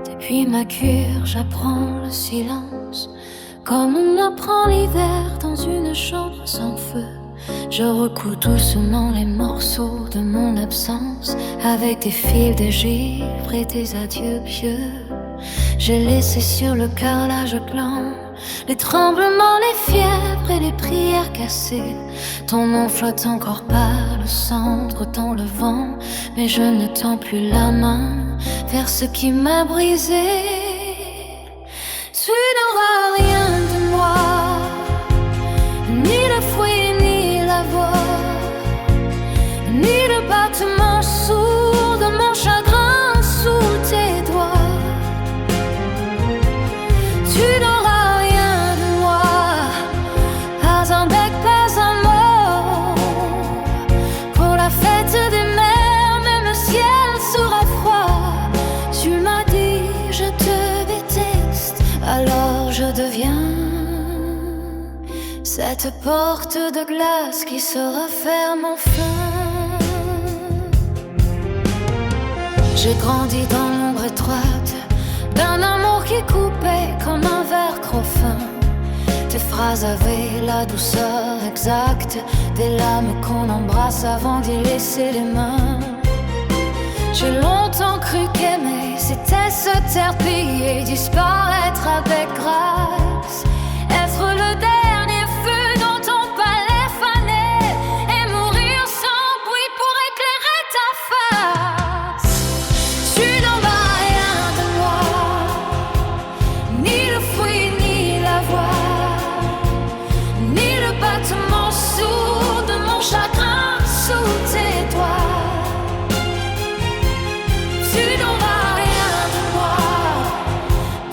Depuis ma cure, j'apprends le silence, comme on apprend l'hiver dans une chambre sans feu. Je recouds doucement les morceaux de mon absence, avec des fils de givre et des adieux pieux. J'ai laissé sur le carrelage blanc les tremblements, les fièvres et les prières cassées. Ton nom flotte encore par le centre dans le vent, mais je ne tends plus la main vers ce qui m'a brisé. Tu n'auras rien de moi, ni le fruit ni la voix, ni le battement sourd de mon chagrin sous tes doigts. Tu n'auras rien de moi, pas un bec, pas un mot. Pour la fête des mers, même le ciel sera froid. Tu m'as dit je te déteste, alors je deviens cette porte de glace qui se referme enfin. J'ai grandi dans l'ombre étroite d'un amour qui coupait comme un verre trop fin. Tes phrases avaient la douceur exacte des lames qu'on embrasse avant d'y laisser les mains. J'ai longtemps cru qu'aimer c'était se taire, plier, disparaître avec grâce, être le dernier feu dans ton palais fané et mourir sans bruit pour éclairer ta face. Tu n'en vas rien de moi, ni le fruit ni la voix, ni le battement sourd de mon chagrin sous tes doigts. Tu n'en vas rien de moi,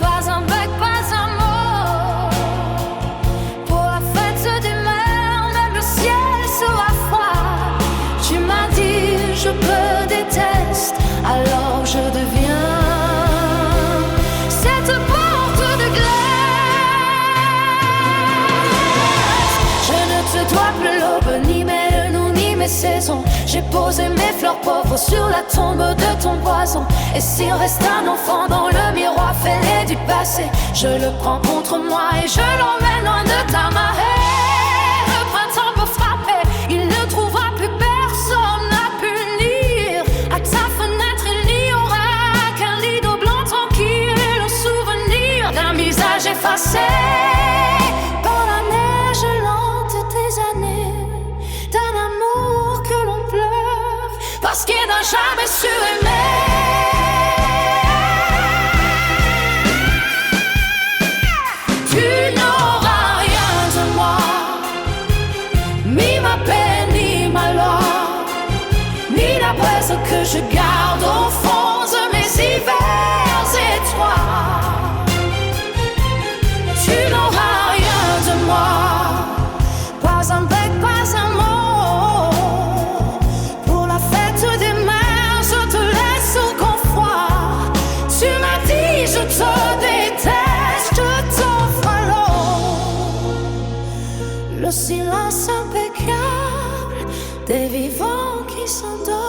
pas un bec, pas un mot. Pour la fête des mers, même le ciel sera froid. Tu m'as dit je me déteste, alors je deviens cette porte de glace. Je ne te dois plus l'aube, ni mes noms, ni mes saisons. J'ai posé mes fleurs pauvres sur la tombe de ton poison. Et s'il reste un enfant dans le miroir fêlé du passé, je le prends contre moi et je l'emmène loin de ta main. Le printemps peut frapper, il ne trouvera plus personne à punir. À ta fenêtre il n'y aura qu'un rideau blanc tranquille, le souvenir d'un visage effacé par la neige lente des années, d'un amour que l'on pleure parce qu'il n'a jamais su aimer. Tu n'auras rien de moi, ni ma peine, ni ma loi, ni la braise que je garde au fond de mes hivers étroits. Tu n'auras rien de moi, pas un bec, pas un mot. Pour la fête des mers, je te laisse au grand froid. Tu m'as dit je te déteste, je t'offre à l'eau. Le silence impeccable des vivants qui s'endorment.